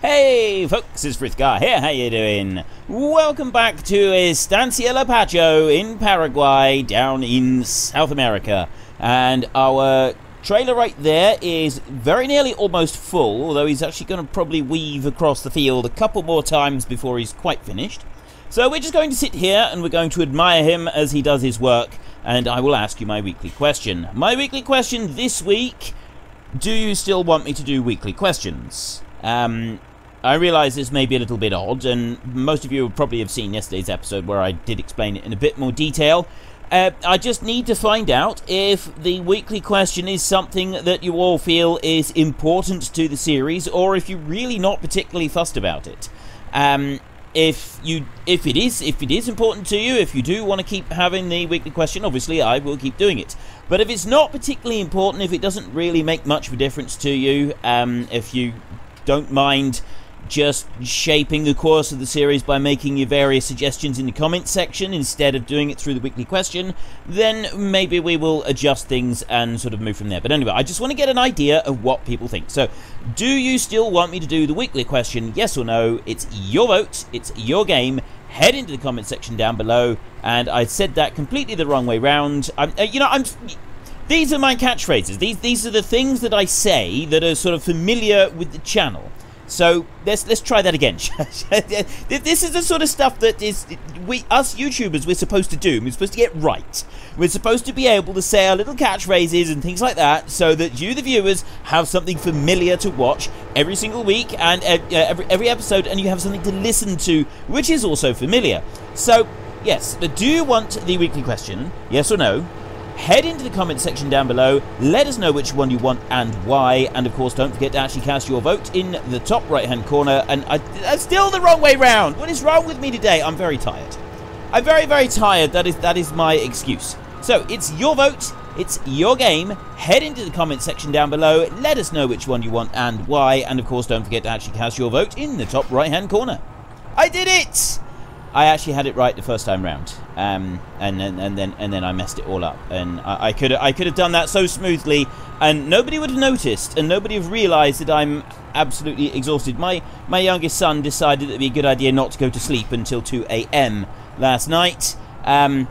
Hey folks, it's Frithgar here, how you doing? Welcome back to Estancia Lapacho in Paraguay, down in South America. And our trailer right there is very nearly almost full, although he's actually going to probably weave across the field a couple more times before he's quite finished. So we're just going to sit here and we're going to admire him as he does his work, and I will ask you my weekly question. My weekly question this week: do you still want me to do weekly questions? I realise this may be a little bit odd, and most of you will probably have seen yesterday's episode where I did explain it in a bit more detail. I just need to find out if the weekly question is something that you all feel is important to the series, or if you're really not particularly fussed about it. If it is important to you, if you do want to keep having the weekly question, obviously I will keep doing it. But if it's not particularly important, if it doesn't really make much of a difference to you, if you don't mind just shaping the course of the series by making your various suggestions in the comments section instead of doing it through the weekly question, then maybe we will adjust things and sort of move from there. But anyway, I just want to get an idea of what people think. So, do you still want me to do the weekly question? Yes or no? It's your vote, it's your game. Head into the comment section down below. And I said that completely the wrong way round. These are my catchphrases. These are the things that I say that are sort of familiar with the channel. So let's try that again. This is the sort of stuff that us YouTubers, we're supposed to do. We're supposed to get right. We're supposed to be able to say our little catchphrases and things like that, so that you, the viewers, have something familiar to watch every single week and every episode, and you have something to listen to, which is also familiar. So yes, do you want the weekly question? Yes or no? Head into the comment section down below, let us know which one you want and why, and of course don't forget to actually cast your vote in the top right hand corner. And that's still the wrong way round. What is wrong with me today? I'm very tired. I'm very, very tired. That is my excuse. So it's your vote, it's your game. Head into the comment section down below, let us know which one you want and why, and of course don't forget to actually cast your vote in the top right hand corner. I did it! I actually had it right the first time round, and then I messed it all up, and I could have done that so smoothly, and nobody would have noticed, and nobody would have realised that I'm absolutely exhausted. My youngest son decided it'd be a good idea not to go to sleep until 2 AM last night. I'm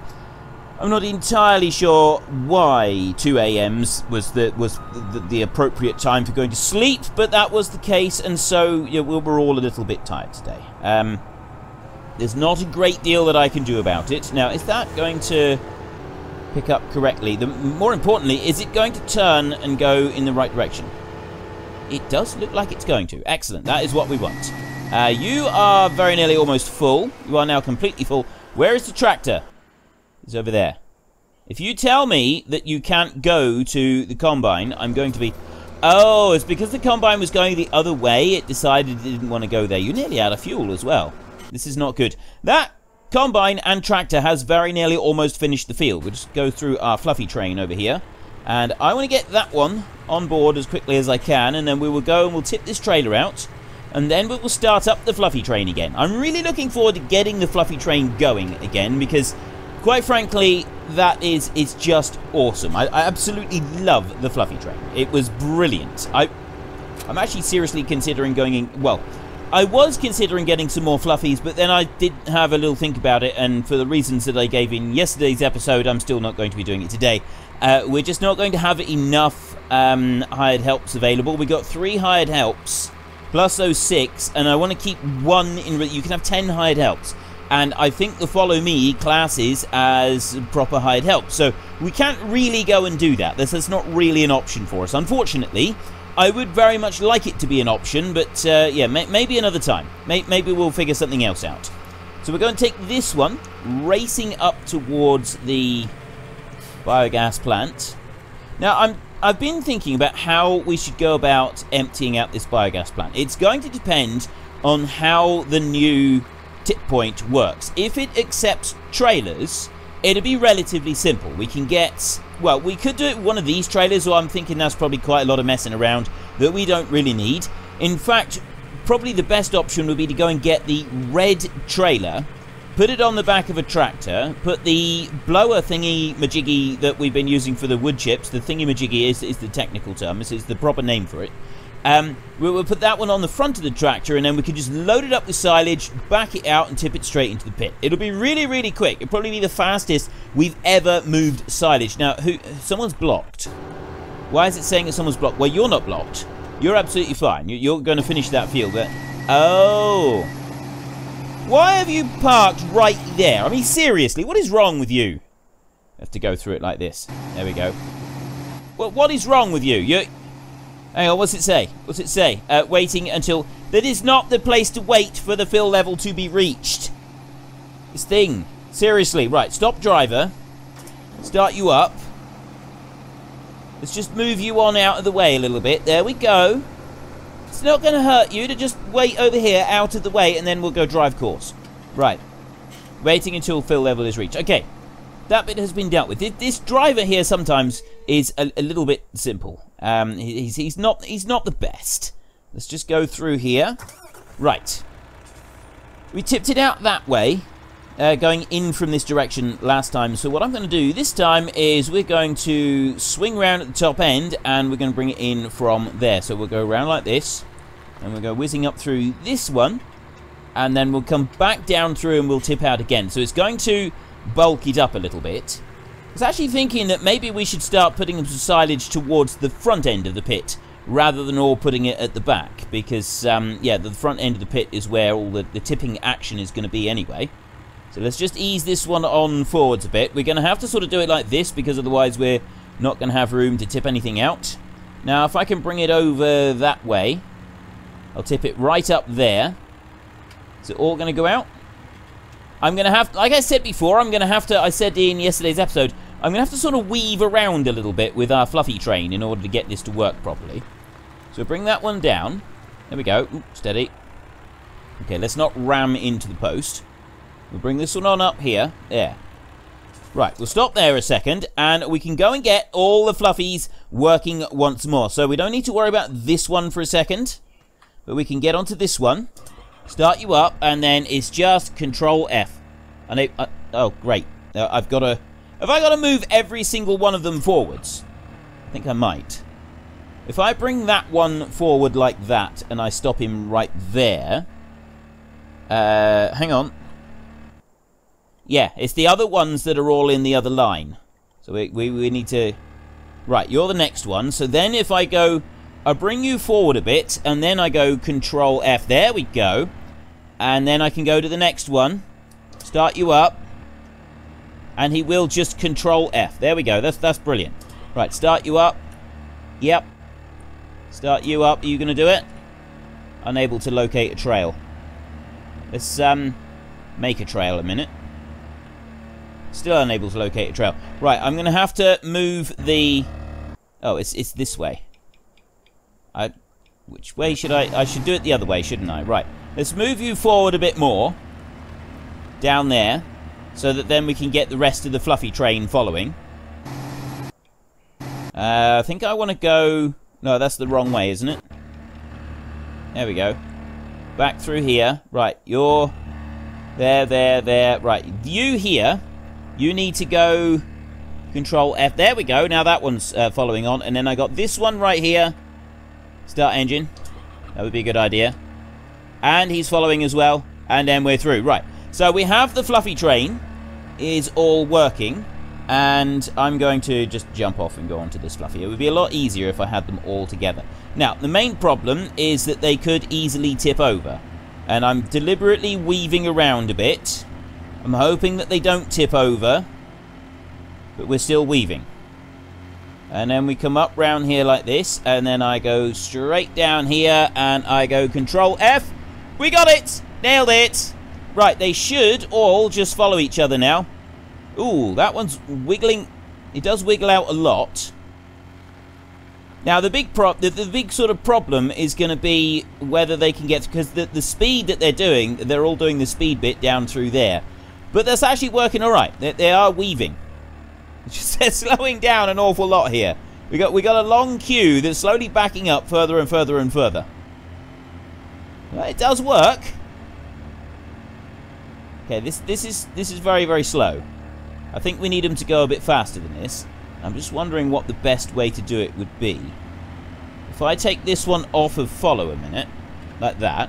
not entirely sure why 2 AMs was the appropriate time for going to sleep, but that was the case, and so we're all a little bit tired today. There's not a great deal that I can do about it. Now, is that going to pick up correctly? More importantly, is it going to turn and go in the right direction? It does look like it's going to. Excellent. That is what we want. You are very nearly almost full. You are now completely full. Where is the tractor? It's over there. If you tell me that you can't go to the combine, I'm going to be... Oh, it's because the combine was going the other way. It decided it didn't want to go there. You're nearly out of fuel as well. This is not good. That combine and tractor has very nearly almost finished the field. We'll just go through our fluffy train over here. And I want to get that one on board as quickly as I can. And then we will go and we'll tip this trailer out. And then we will start up the fluffy train again. I'm really looking forward to getting the fluffy train going again. Because, quite frankly, it's just awesome. I absolutely love the fluffy train. It was brilliant. I'm actually seriously considering going in... Well... I was considering getting some more fluffies, but then I did have a little think about it, and for the reasons that I gave in yesterday's episode, I'm still not going to be doing it today. We're just not going to have enough hired helps available. We got 3 hired helps, plus those 6, and I want to keep 1 in... You can have 10 hired helps, and I think the Follow Me classes as proper hired help. So we can't really go and do that. That's not really an option for us, unfortunately. I would very much like it to be an option, but yeah, maybe another time. Maybe we'll figure something else out. So we're going to take this one, racing up towards the biogas plant. Now, I've been thinking about how we should go about emptying out this biogas plant. It's going to depend on how the new tip point works. If it accepts trailers, it'll be relatively simple. We can get... Well, we could do it with one of these trailers, or I'm thinking that's probably quite a lot of messing around that we don't really need. In fact, probably the best option would be to go and get the red trailer, put it on the back of a tractor, put the blower thingy-majiggy that we've been using for the wood chips, the thingy-majiggy is the technical term, this is the proper name for it, We'll put that one on the front of the tractor, and then we can just load it up with silage, back it out, and tip it straight into the pit. It'll be really, really quick. It'll probably be the fastest we've ever moved silage. Now, someone's blocked. Why is it saying that someone's blocked? Well, you're not blocked. You're absolutely fine. You're going to finish that field, but... Oh. Why have you parked right there? I mean, seriously, what is wrong with you? I have to go through it like this. There we go. Well, what is wrong with you? Hang on, what's it say? What's it say? Waiting until... That is not the place to wait for the fill level to be reached. This thing. Seriously. Right, stop driver. Start you up. Let's just move you on out of the way a little bit. There we go. It's not going to hurt you to just wait over here out of the way, and then we'll go drive course. Right. Waiting until fill level is reached. Okay. That bit has been dealt with. This driver here sometimes is a little bit simple. He's not the best. Let's just go through here. Right. We tipped it out that way, going in from this direction last time. So what I'm going to do this time is we're going to swing around at the top end, and we're going to bring it in from there. So we'll go around like this, and we'll go whizzing up through this one, and then we'll come back down through, and we'll tip out again. So it's going to bulk it up a little bit. I was actually thinking that maybe we should start putting some silage towards the front end of the pit rather than all putting it at the back, because yeah, the front end of the pit is where all the tipping action is going to be anyway. So let's just ease this one on forwards a bit. We're going to have to sort of do it like this, because otherwise we're not going to have room to tip anything out. Now if I can bring it over that way, I'll tip it right up there. Is it all going to go out? I'm going to have, like I said before, I'm going to have to, I said in yesterday's episode, I'm going to have to sort of weave around a little bit with our fluffy train in order to get this to work properly. So bring that one down. There we go. Ooh, steady. Okay, let's not ram into the post. We'll bring this one on up here. There. Right, we'll stop there a second, and we can go and get all the fluffies working once more. So we don't need to worry about this one for a second, but we can get onto this one. Start you up, and then it's just Control F. And oh, great. I've got to... Have I got to move every single one of them forwards? I think I might. If I bring that one forward like that, and I stop him right there... hang on. Yeah, it's the other ones that are all in the other line. So we need to... Right, you're the next one. So then if I go... I bring you forward a bit, and then I go Control F. There we go. And then I can go to the next one. Start you up. And he will just Control F. There we go. That's brilliant. Right, start you up. Yep. Start you up. Are you going to do it? Unable to locate a trail. Let's make a trail a minute. Still unable to locate a trail. Right, I'm going to have to move the... Oh, it's this way. Which way should I should do it the other way, shouldn't I? Right. Let's move you forward a bit more. Down there. So that then we can get the rest of the fluffy train following. I think I want to go... No, that's the wrong way, isn't it? There we go. Back through here. Right, you're... There. Right, you here. You need to go... Control F. There we go. Now that one's following on. And then I got this one right here. Start engine. That would be a good idea. And he's following as well. And then we're through. Right. So we have the fluffy train. Is all working. And I'm going to just jump off and go onto this fluffy. It would be a lot easier if I had them all together. Now, the main problem is that they could easily tip over. And I'm deliberately weaving around a bit. I'm hoping that they don't tip over. But we're still weaving. And then we come up round here like this, and then I go straight down here, and I go Control F. We got it! Nailed it! Right, they should all just follow each other now. Ooh, that one's wiggling. It does wiggle out a lot. Now, the big sort of problem is going to be whether they can get... Because the speed that they're all doing the speed bit down through there. But that's actually working all right. They are weaving. They're slowing down an awful lot here. We got a long queue that's slowly backing up further and further and further. Well, it does work. Okay, this is very, very slow. I think we need them to go a bit faster than this. I'm just wondering what the best way to do it would be. if I take this one off of follow a minute, like that,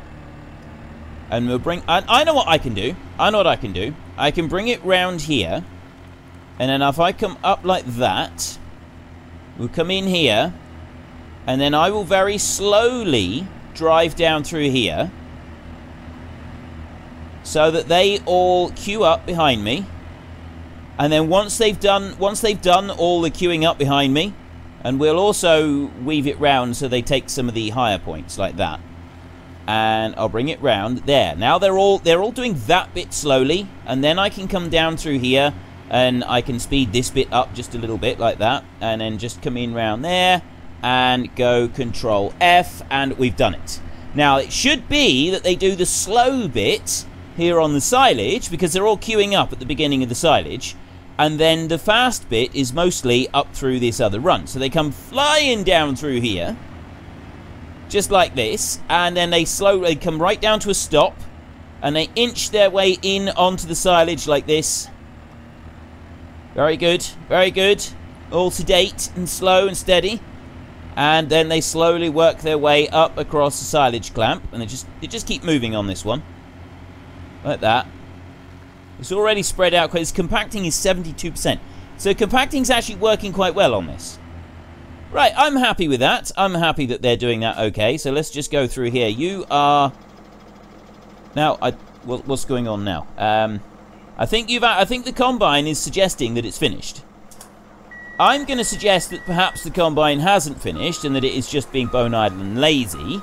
and we'll bring... I know what I can do. I know what I can do. I can bring it round here, and then if I come up like that, we'll come in here, and then I will very slowly drive down through here, so that they all queue up behind me. And then once they've done all the queuing up behind me, and we'll also weave it round so they take some of the higher points like that. And I'll bring it round there. Now they're all doing that bit slowly, and then I can come down through here and I can speed this bit up just a little bit like that, and then just come in round there and go Control F, and we've done it. Now it should be that they do the slow bit here on the silage, because they're all queuing up at the beginning of the silage, and then the fast bit is mostly up through this other run. So they come flying down through here, just like this, and then they slowly come right down to a stop, and they inch their way in onto the silage like this. Very good, very good. All sedate and slow and steady. And then they slowly work their way up across the silage clamp, and they just keep moving on this one. Like that. It's already spread out because compacting is 72%. So compacting is actually working quite well on this. Right, I'm happy with that. I'm happy that they're doing that okay. So let's just go through here. You are... Now, what's going on now? I think the Combine is suggesting that it's finished. I'm going to suggest that perhaps the Combine hasn't finished and that it is just being bone idle and lazy.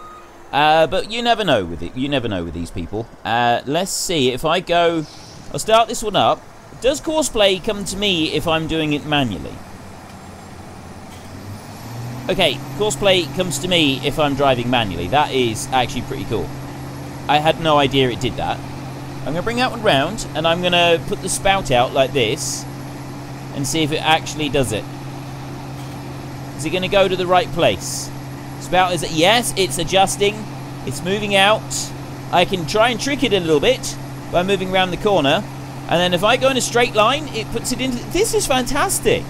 But you never know with it. You never know with these people. Let's see. If I go... I'll start this one up. Does Courseplay come to me if I'm doing it manually? Okay, Courseplay comes to me if I'm driving manually. That is actually pretty cool. I had no idea it did that. I'm going to bring that one round, and I'm going to put the spout out like this, and see if it actually does it. Is it going to go to the right place? Spout is... Yes, it's adjusting. It's moving out. I can try and trick it a little bit by moving around the corner. And then if I go in a straight line, it puts it into... This is fantastic.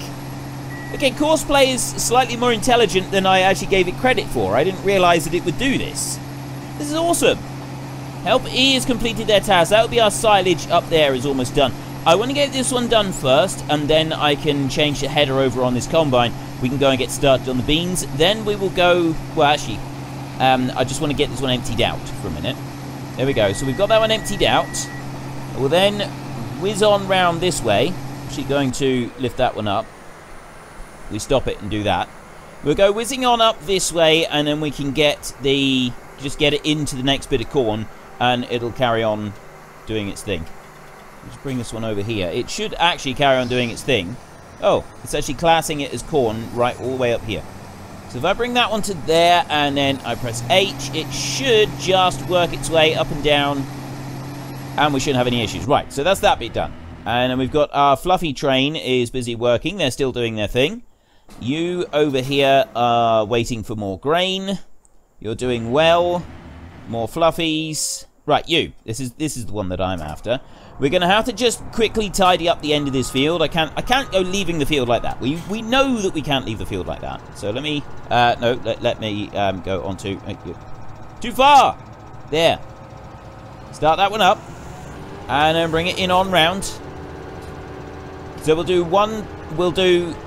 Okay, Courseplay is slightly more intelligent than I actually gave it credit for. I didn't realize that it would do this. This is awesome. Help E has completed their task. That'll be our silage up there is almost done. I want to get this one done first, and then I can change the header over on this Combine. We can go and get started on the beans. Then we will go... Well, actually, I just want to get this one emptied out for a minute. There we go. So we've got that one emptied out. We'll then whiz on round this way. Actually going to lift that one up. We stop it and do that. We'll go whizzing on up this way, and then we can get the... Just get it into the next bit of corn, and it'll carry on doing its thing. Let's bring this one over here. It should actually carry on doing its thing. Oh, it's actually classing it as corn right all the way up here. So if I bring that one to there, and then I press H, it should just work its way up and down, and we shouldn't have any issues. Right, so that's that bit done. And then we've got our fluffy train is busy working. They're still doing their thing. You over here are waiting for more grain. You're doing well. More fluffies. Right, you. This is the one that I'm after. We're going to have to just quickly tidy up the end of this field. I can't go leaving the field like that. We know that we can't leave the field like that. So let me... no, let me go on to... Too far! There. Start that one up. And then bring it in on round. So we'll do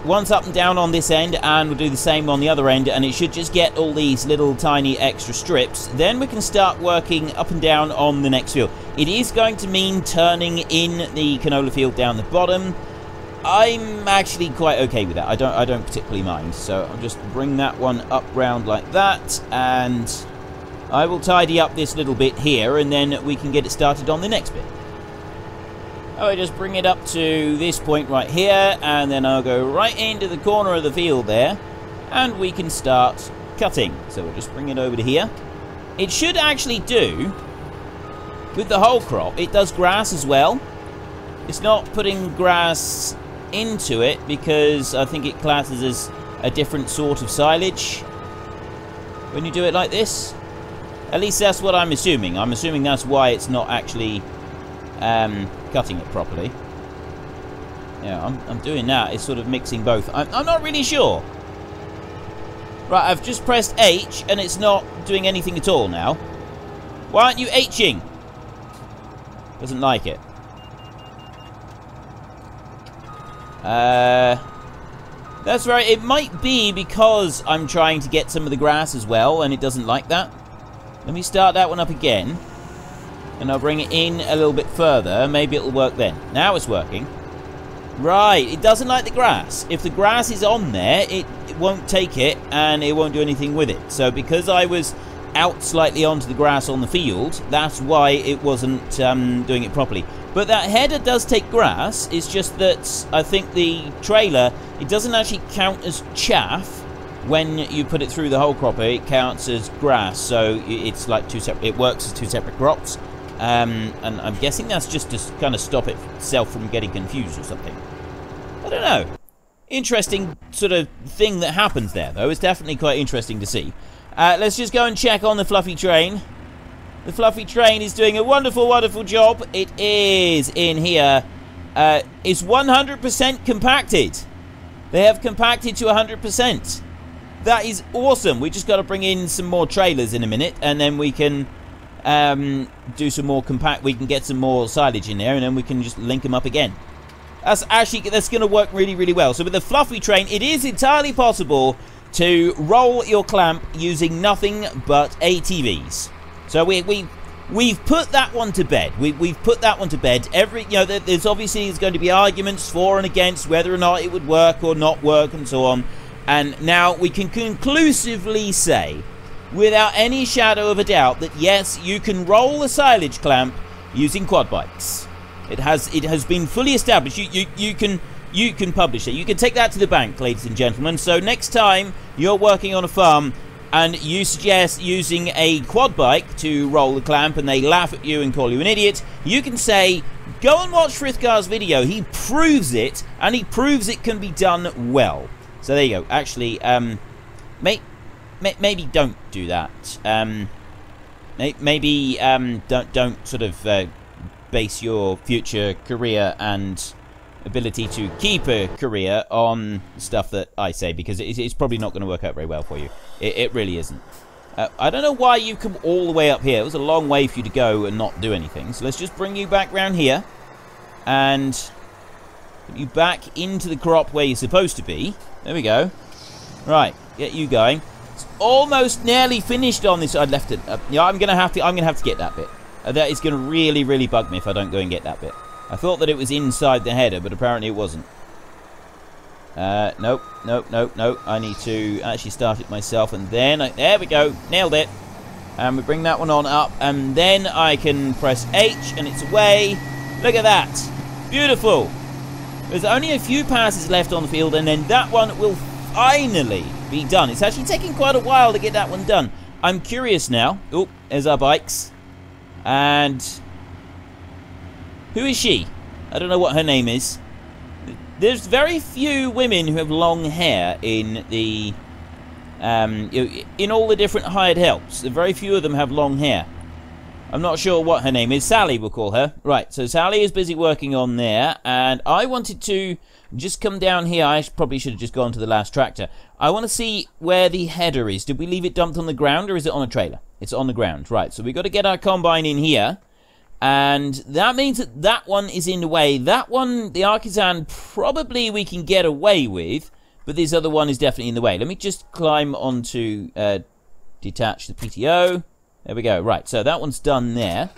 once up and down on this end, and we'll do the same on the other end, and it should just get all these little tiny extra strips. Then we can start working up and down on the next field. It is going to mean turning in the canola field down the bottom. I'm actually quite okay with that. I don't particularly mind. So I'll just bring that one up round like that, and I will tidy up this little bit here, and then we can get it started on the next bit. I just bring it up to this point right here, and then I'll go right into the corner of the field there, and we can start cutting. So we'll just bring it over to here. It should actually do, with the whole crop, it does grass as well. It's not putting grass into it because I think it classes as a different sort of silage when you do it like this. At least that's what I'm assuming. I'm assuming that's why it's not actually... cutting it properly. Yeah, I'm doing that. It's sort of mixing both. I'm not really sure. Right, I've just pressed H, and it's not doing anything at all now. Why aren't you Hing? Doesn't like it. That's right, it might be because I'm trying to get some of the grass as well, and it doesn't like that. Let me start that one up again. And I'll bring it in a little bit further. Maybe it'll work then. Now it's working. Right, it doesn't like the grass. If the grass is on there, it won't take it, and it won't do anything with it. So because I was out slightly onto the grass on the field, that's why it wasn't doing it properly. But that header does take grass. It's just that I think the trailer, it doesn't actually count as chaff when you put it through the whole cropper. It counts as grass, so it's like two separate. It works as two separate crops. And I'm guessing that's just to kind of stop itself from getting confused or something. I don't know. Interesting sort of thing that happens there, though. It's definitely quite interesting to see. Let's just go and check on the fluffy train. The fluffy train is doing a wonderful, wonderful job. It is in here. It's 100% compacted. They have compacted to 100%. That is awesome. We just got to bring in some more trailers in a minute, and then we can do some more compact. We can get some more silage in there, and then we can just link them up again. That's going to work really, really well. So with the fluffy train, it is entirely possible to roll your clamp using nothing but ATVs. So we've put that one to bed. We've put that one to bed. There's obviously going to be arguments for and against whether or not it would work or not work and so on. And now we can conclusively say, without any shadow of a doubt, that yes, you can roll a silage clamp using quad bikes. It has been fully established. You can publish it. You can take that to the bank, ladies and gentlemen. So next time you're working on a farm and you suggest using a quad bike to roll the clamp and they laugh at you and call you an idiot, you can say, go and watch Frithgar's video. He proves it, and he proves it can be done well. So there you go. Actually, maybe don't do that. Maybe don't sort of base your future career and ability to keep a career on stuff that I say, because it's probably not going to work out very well for you. It really isn't. I don't know why you come all the way up here. It was a long way for you to go and not do anything. So let's just bring you back round here and put you back into the crop where you're supposed to be. There we go. Right, get you going. It's almost nearly finished on this. I left it. Yeah, I'm gonna have to get that bit. That is gonna really, really bug me if I don't go and get that bit. I thought that it was inside the header, but apparently it wasn't. Nope. I need to actually start it myself, and then there we go, nailed it. And we bring that one on up, and then I can press H, and it's away. Look at that, beautiful. There's only a few passes left on the field, and then that one will finally be done. It's actually taking quite a while to get that one done. I'm curious now. Oh, there's our bikes. And who is she? I don't know what her name is. There's very few women who have long hair in the in all the different hired helps. Very few of them have long hair. I'm not sure what her name is. Sally, we'll call her. Right, so Sally is busy working on there, and I wanted to just come down here. I probably should have just gone to the last tractor. I want to see where the header is. Did we leave it dumped on the ground, or is it on a trailer? It's on the ground. Right, so we've got to get our combine in here, and that means that that one is in the way. That one, the Artisan, probably we can get away with, but this other one is definitely in the way. Let me just climb onto detach the PTO. There we go. Right, so that one's done there.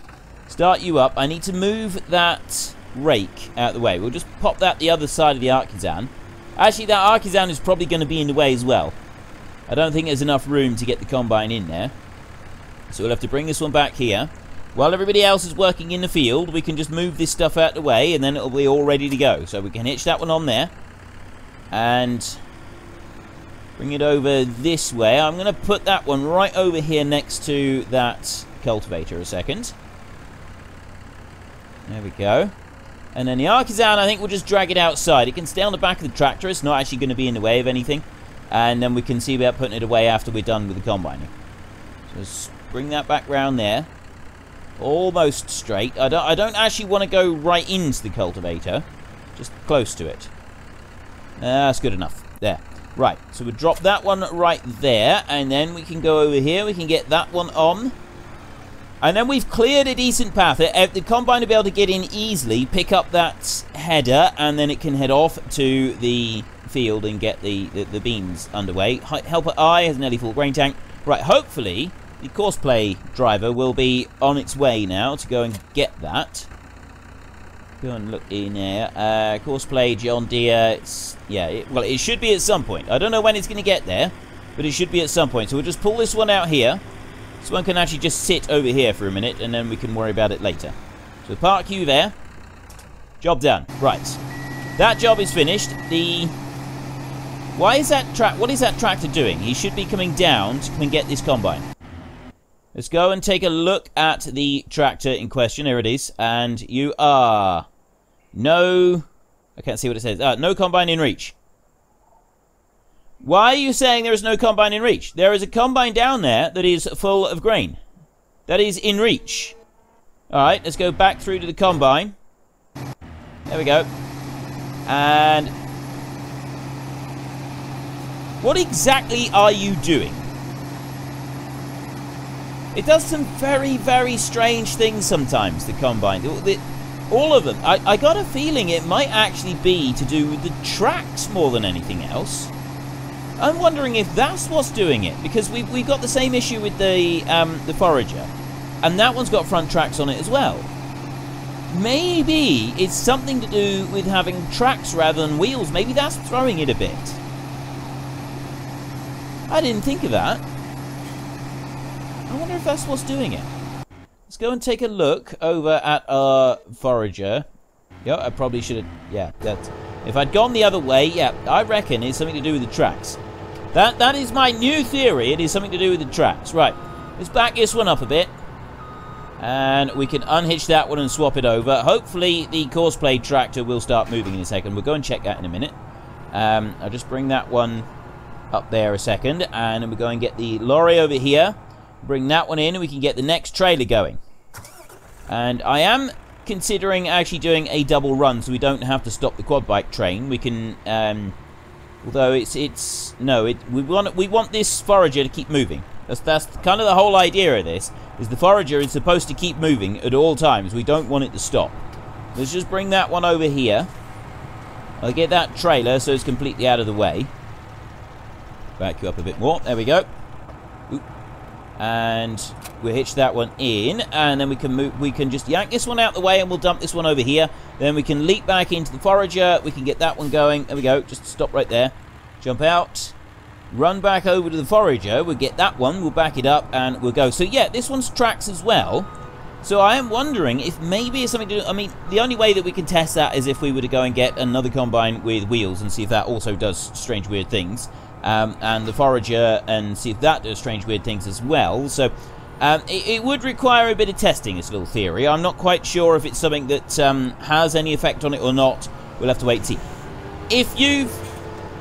Start you up. I need to move that rake out of the way. We'll just pop that the other side of the Artisan. Actually, that Artisan is probably going to be in the way as well. I don't think there's enough room to get the combine in there. So we'll have to bring this one back here. While everybody else is working in the field, we can just move this stuff out of the way, and then it'll be all ready to go. So we can hitch that one on there. And bring it over this way. I'm going to put that one right over here next to that cultivator a second. There we go. And then the Artisan, I think we'll just drag it outside. It can stay on the back of the tractor. It's not actually going to be in the way of anything. And then we can see about putting it away after we're done with the combining. So let's bring that back round there. Almost straight. I don't actually want to go right into the cultivator. Just close to it. That's good enough. There. Right, so we'll drop that one right there, and then we can go over here. We can get that one on. And then we've cleared a decent path. The combine will be able to get in easily, pick up that header, and then it can head off to the field and get the beams underway. Helper I has a nearly full grain tank. Right, hopefully the courseplay driver will be on its way now to go and get that. Go and look in there. Courseplay John Deere. Well, it should be at some point. I don't know when it's going to get there, but it should be at some point. So we'll just pull this one out here. This one can actually just sit over here for a minute, and then we can worry about it later. So park you there. Job done. Right. That job is finished. What is that tractor doing? He should be coming down to come and get this combine. Let's go and take a look at the tractor in question. There it is. And you are... No... I can't see what it says. No combine in reach. Why are you saying there is no combine in reach? There is a combine down there that is full of grain. That is in reach. Alright, let's go back through to the combine. There we go. And... what exactly are you doing? It does some very, very strange things sometimes, the combine. All of them. I got a feeling it might actually be to do with the tracks more than anything else. I'm wondering if that's what's doing it, because we've got the same issue with the forager, and that one's got front tracks on it as well. Maybe it's something to do with having tracks rather than wheels. Maybe that's throwing it a bit. I didn't think of that. I wonder if that's what's doing it. Let's go and take a look over at our forager. Yeah, I probably should have... yeah, that's... if I'd gone the other way, yeah, I reckon it's something to do with the tracks. That is my new theory. It is something to do with the tracks. Right, let's back this one up a bit. And we can unhitch that one and swap it over. Hopefully the courseplay tractor will start moving in a second. We'll go and check that in a minute. I'll just bring that one up there a second. And then we'll go and get the lorry over here. Bring that one in and we can get the next trailer going. And I am considering actually doing a double run so we don't have to stop the quad bike train. We can... although we want this forager to keep moving. That's kind of the whole idea of this, is the forager is supposed to keep moving at all times. We don't want it to stop. Let's just bring that one over here. I'll get that trailer so it's completely out of the way. Back you up a bit more. There we go. Oop. And we'll hitch that one in, and then we can move. We can just yank this one out the way, and we'll dump this one over here. Then we can leap back into the forager. We can get that one going. There we go. Just stop right there. Jump out. Run back over to the forager. We'll get that one. We'll back it up, and we'll go. So yeah, this one's tracks as well. So I am wondering if maybe it's something to do... I mean, the only way that we can test that is if we were to go and get another combine with wheels and see if that also does strange, weird things. And the forager, and see if that does strange, weird things as well. So it would require a bit of testing, this little theory. I'm not quite sure if it's something that has any effect on it or not. We'll have to wait and see. If you've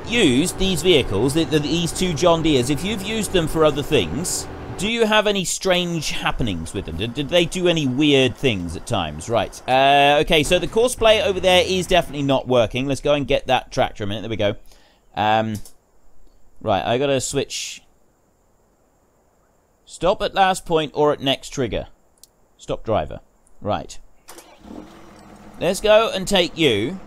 used these vehicles, these two John Deeres, if you've used them for other things, do you have any strange happenings with them? Did they do any weird things at times? Right. Okay, so the courseplay over there is definitely not working. Let's go and get that tractor a minute. There we go. Right, I gotta switch. Stop at last point or at next trigger. Stop driver. Right. Let's go and take you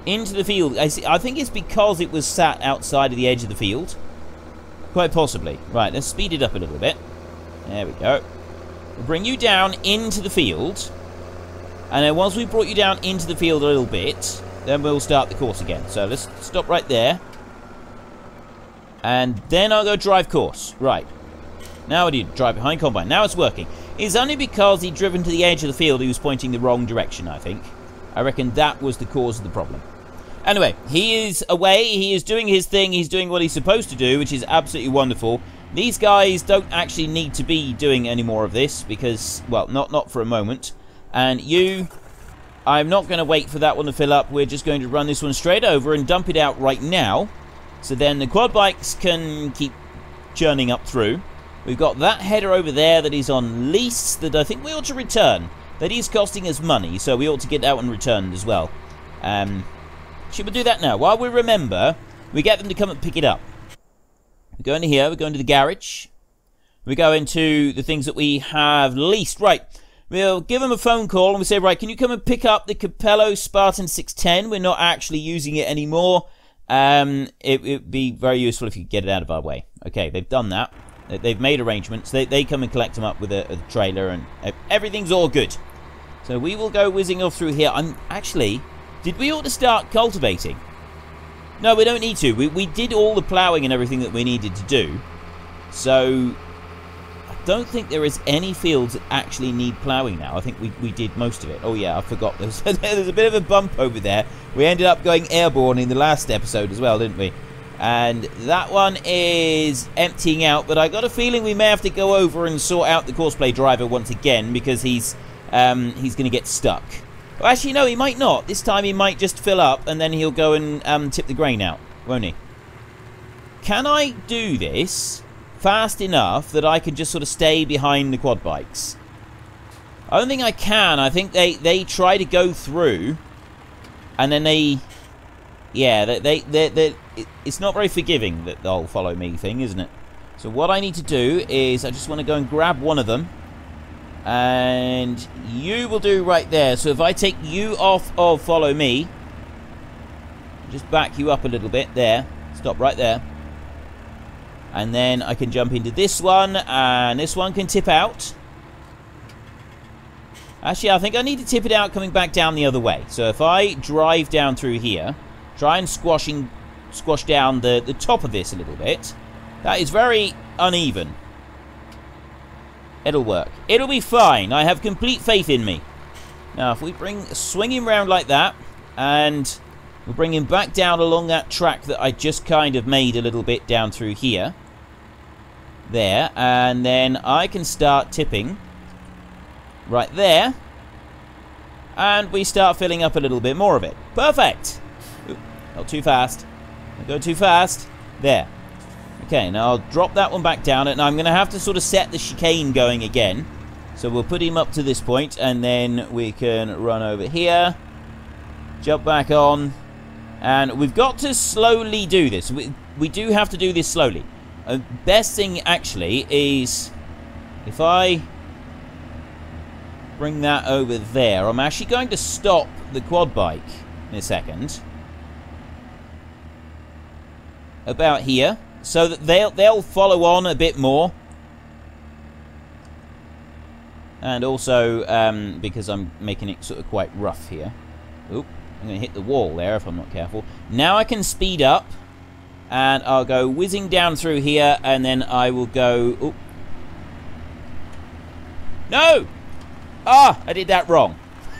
into the field. I think it's because it was sat outside of the edge of the field. Quite possibly. Right, let's speed it up a little bit. There we go. We'll bring you down into the field. And then once we've brought you down into the field a little bit, then we'll start the course again. So let's stop right there. And then I'll go drive course. Right. Now I do drive behind combine. Now it's working. It's only because he'd driven to the edge of the field he was pointing the wrong direction, I think. I reckon that was the cause of the problem. Anyway, he is away. He is doing his thing. He's doing what he's supposed to do, which is absolutely wonderful. These guys don't actually need to be doing any more of this because, well, not for a moment. And you... I'm not going to wait for that one to fill up. We're just going to run this one straight over and dump it out right now. So then the quad bikes can keep churning up through. We've got that header over there that is on lease that I think we ought to return. That is costing us money, so we ought to get that one returned as well. Should we do that now? While we remember, we get them to come and pick it up. We go into here, we go into the garage. We go into the things that we have leased. Right, we'll give them a phone call and we say, right, can you come and pick up the Capello Spartan 610? We're not actually using it anymore. It would be very useful if you could get it out of our way. Okay, they've done that. They've made arrangements. They come and collect them up with a trailer, and everything's all good. So we will go whizzing off through here. Actually, did we ought to start cultivating? No, we don't need to. We did all the ploughing and everything that we needed to do. So I don't think there is any fields that actually need ploughing now. I think we did most of it. Oh yeah, I forgot. There's a bit of a bump over there. We ended up going airborne in the last episode as well, didn't we? And that one is emptying out, but I got a feeling we may have to go over and sort out the courseplay driver once again, because he's going to get stuck. Well, actually, no, he might not. This time he might just fill up, and then he'll go and tip the grain out, won't he? Can I do this fast enough that I can just sort of stay behind the quad bikes? I don't think I can. I think they try to go through, and then they... Yeah, it's not very forgiving, that the whole follow me thing, isn't it? So what I need to do is I just want to go and grab one of them. And you will do right there. So if I take you off of follow me, just back you up a little bit there. Stop right there. And then I can jump into this one, and this one can tip out. Actually, I think I need to tip it out coming back down the other way. So if I drive down through here, try and squash down the top of this a little bit. That is very uneven. It'll work. It'll be fine. I have complete faith in me. Now, if we swing him round like that, and we'll bring him back down along that track that I just kind of made a little bit down through here. There. And then I can start tipping right there. And we start filling up a little bit more of it. Perfect. Oop, not too fast. Don't go too fast. There. Okay, now I'll drop that one back down, and I'm going to have to sort of set the chicane going again. So we'll put him up to this point, and then we can run over here, jump back on, and we've got to slowly do this. We do have to do this slowly. Best thing, actually, is if I bring that over there, I'm actually going to stop the quad bike in a second. About here. So that they'll follow on a bit more. And also, because I'm making it sort of quite rough here. Oop, I'm going to hit the wall there if I'm not careful. Now I can speed up. And I'll go whizzing down through here. And then I will go... Oop. No! Ah, I did that wrong.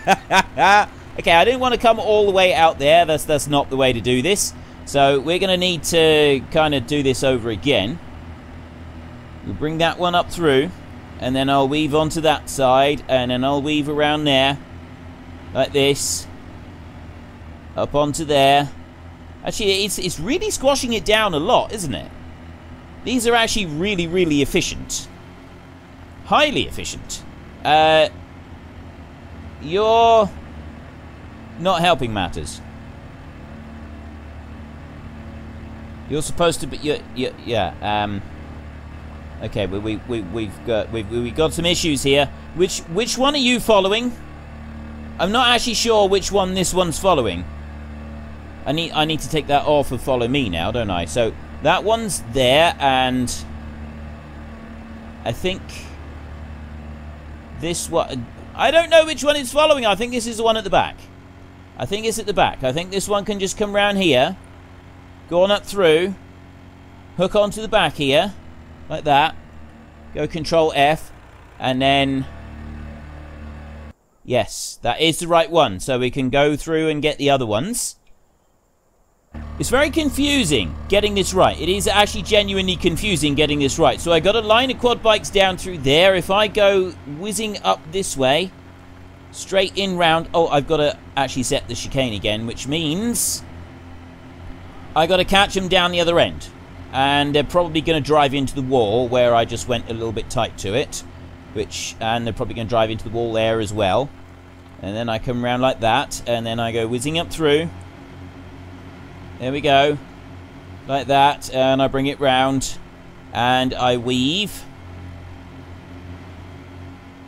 Okay, I didn't want to come all the way out there. That's not the way to do this. So we're going to need to kind of do this over again. We'll bring that one up through, and then I'll weave onto that side, and then I'll weave around there, like this, up onto there. Actually, it's really squashing it down a lot, isn't it? These are actually really, really efficient. Highly efficient. You're not helping matters. You're supposed to be, yeah. Okay, we've got some issues here. Which one are you following? I'm not actually sure which one this one's following. I need to take that off of follow me now, don't I? So that one's there, and I think this one. I don't know which one it's following. I think this is the one at the back. I think it's at the back. I think this one can just come round here. Go on up through, hook onto the back here, like that, go Control F, and then, yes, that is the right one, so we can go through and get the other ones. It's very confusing getting this right. It is actually genuinely confusing getting this right. So I got a line of quad bikes down through there. If I go whizzing up this way, straight in round, oh, I've got to actually set the chicane again, which means I got to catch them down the other end, and they're probably going to drive into the wall where I just went a little bit tight to it, and they're probably going to drive into the wall there as well. And then I come around like that, and then I go whizzing up through. There we go. like that, and I bring it round, and I weave.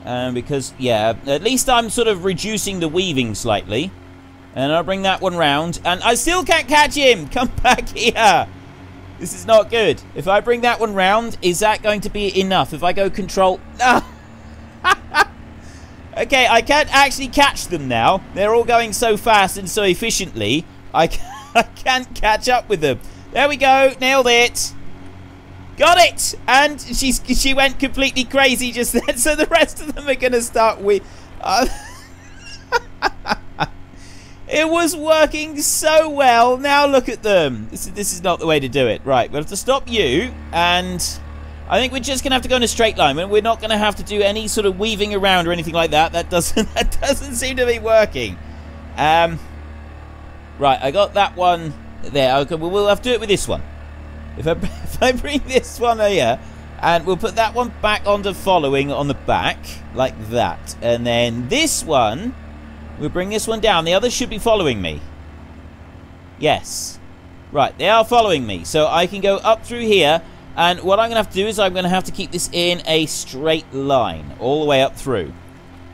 Because, yeah, at least I'm sort of reducing the weaving slightly. And I'll bring that one round, and I still can't catch him! Come back here! This is not good. If I bring that one round, is that going to be enough? If I go control... No! Okay, I can't actually catch them now. They're all going so fast and so efficiently. I can't catch up with them. There we go. Nailed it. Got it. And she went completely crazy just then. So the rest of them are going to start with... It was working so well. Now look at them. This is not the way to do it. Right, we'll have to stop you. And... I think we're just going to have to go in a straight line. We're not going to have to do any sort of weaving around or anything like that. That doesn't seem to be working. Right, I got that one there. Okay, we'll have to do it with this one. If I bring this one here, and we'll put that one back onto following on the back, like that. And then this one, we'll bring this one down. The others should be following me. Yes. Right, they are following me. So I can go up through here. And what I'm going to have to do is I'm going to have to keep this in a straight line all the way up through.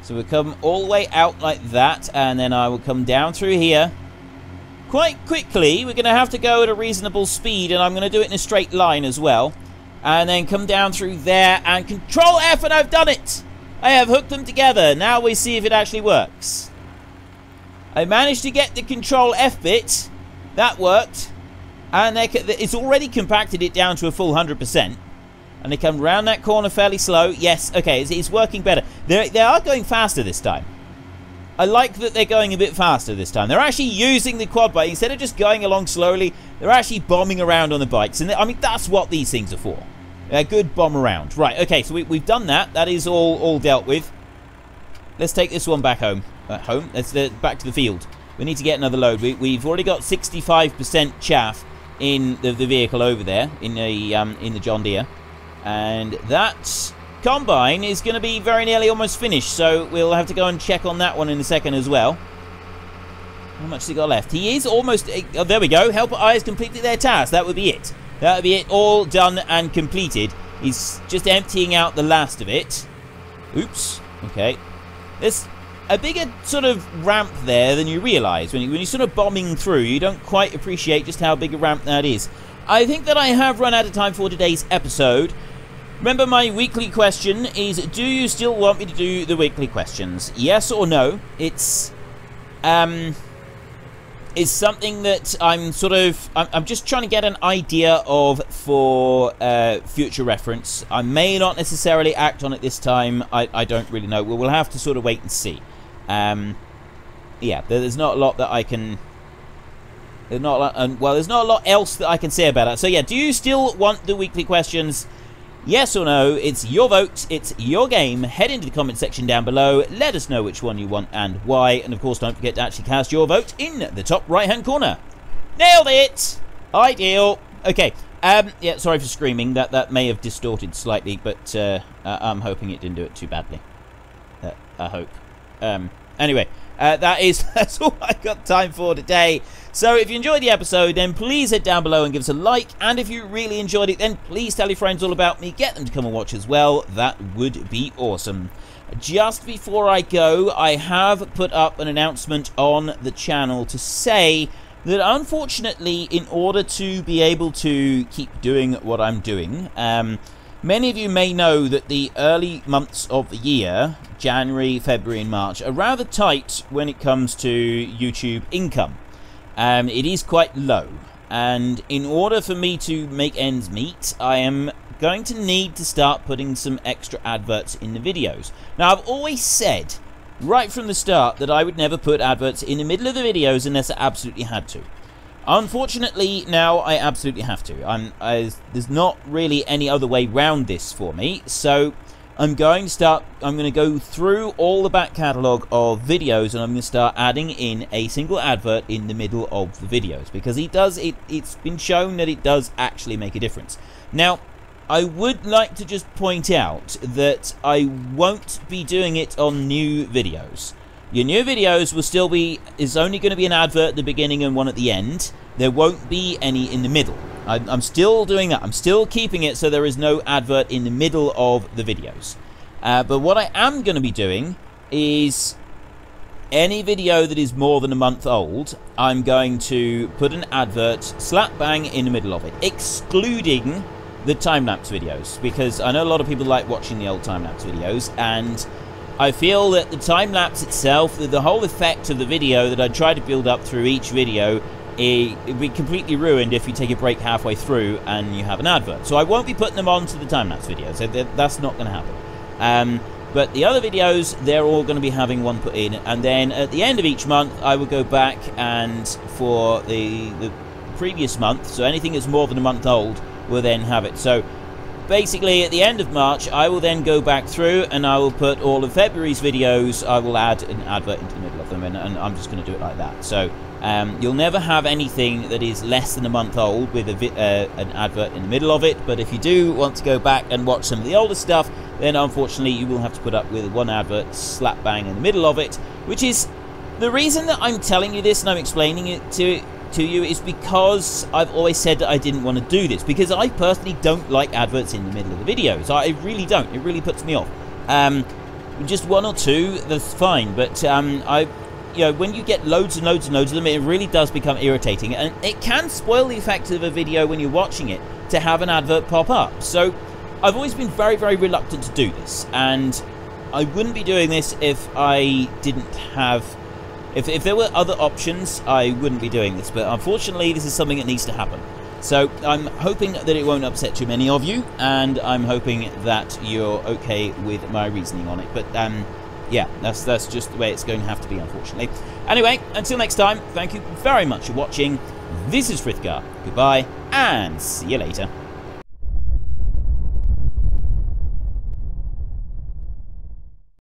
So we'll come all the way out like that, and then I will come down through here. Quite quickly, we're going to have to go at a reasonable speed, and I'm going to do it in a straight line as well. And then come down through there and Control F, and I've done it! I have hooked them together. Now we see if it actually works. I managed to get the Control F bit. That worked. And it's already compacted it down to a full 100%. And they come round that corner fairly slow. Yes, okay, it's working better. They are going faster this time. I like that they're going a bit faster this time. They're actually using the quad bike. Instead of just going along slowly, they're actually bombing around on the bikes. And I mean, that's what these things are for. A good bomb around. Right, okay, so we've done that. That is all dealt with. Let's take this one back home. Let's back to the field. We need to get another load. We've already got 65% chaff in the vehicle over there, in the John Deere, and that combine is going to be very nearly almost finished, so we'll have to go and check on that one in a second as well. How much has he got left? He is almost... Oh, there we go. Helper I has completed their task. That would be it. That would be it, all done and completed. He's just emptying out the last of it. Oops. Okay. There's a bigger sort of ramp there than you realise. When you're sort of bombing through, you don't quite appreciate just how big a ramp that is. I think that I have run out of time for today's episode. Remember, my weekly question is, do you still want me to do the weekly questions? Yes or no? It's something that I'm just trying to get an idea of for future reference. I may not necessarily act on it this time. I don't really know. We'll have to sort of wait and see. Yeah, there's not a lot that I can... there's not a lot else that I can say about it. So yeah, do you still want the weekly questions? Yes or no? It's your vote. It's your game. Head into the comment section down below. Let us know which one you want and why. And of course, don't forget to actually cast your vote in the top right-hand corner. Nailed it! Ideal. Okay. Yeah, sorry for screaming. That may have distorted slightly, but I'm hoping it didn't do it too badly. I hope. Anyway, that's all I got time for today. So if you enjoyed the episode, then please head down below and give us a like. And if you really enjoyed it, then please tell your friends all about me. Get them to come and watch as well. That would be awesome. Just before I go, I have put up an announcement on the channel to say that unfortunately, in order to be able to keep doing what I'm doing, many of you may know that the early months of the year, January, February and March, are rather tight when it comes to YouTube income. It is quite low, and in order for me to make ends meet, I am going to need to start putting some extra adverts in the videos. Now, I've always said, right from the start, that I would never put adverts in the middle of the videos unless I absolutely had to. Unfortunately, now I absolutely have to. There's not really any other way round this for me, so I'm going to go through all the back catalogue of videos, and I'm going to start adding in a single advert in the middle of the videos, because it's been shown that it does actually make a difference. Now, I would like to just point out that I won't be doing it on new videos. Your new videos will still be, is only going to be an advert at the beginning and one at the end. There won't be any in the middle. I'm still doing that. I'm still keeping it so there is no advert in the middle of the videos. But what I am going to be doing is any video that is more than a month old, I'm going to put an advert slap bang in the middle of it, excluding the time-lapse videos, because I know a lot of people like watching the old time-lapse videos, and I feel that the time-lapse itself, the whole effect of the video that I try to build up through each video, it'd be completely ruined if you take a break halfway through and you have an advert. So I won't be putting them onto the time-lapse videos. So that's not going to happen. But the other videos, they're all going to be having one put in. And then at the end of each month, I will go back and for the previous month, so anything that's more than a month old, will then have it. So basically, at the end of March, I will then go back through and I will put all of February's videos, I will add an advert into the middle of them, and I'm just going to do it like that. So you'll never have anything that is less than a month old with an advert in the middle of it, but if you do want to go back and watch some of the older stuff, then unfortunately you will have to put up with one advert slap bang in the middle of it, which is the reason that I'm telling you this and I'm explaining it to you is because I've always said that I didn't want to do this, because I personally don't like adverts in the middle of the videos. I really don't. It really puts me off. Just one or two, that's fine, but you know, when you get loads and loads and loads of them, it really does become irritating, and it can spoil the effect of a video when you're watching it to have an advert pop up. So I've always been very, very reluctant to do this, and I wouldn't be doing this if I didn't have... If there were other options, I wouldn't be doing this, but unfortunately this is something that needs to happen. So I'm hoping that it won't upset too many of you, and I'm hoping that you're okay with my reasoning on it. But yeah, that's just the way it's going to have to be, unfortunately. Anyway, until next time, thank you very much for watching. This is Frithgar. Goodbye, and see you later.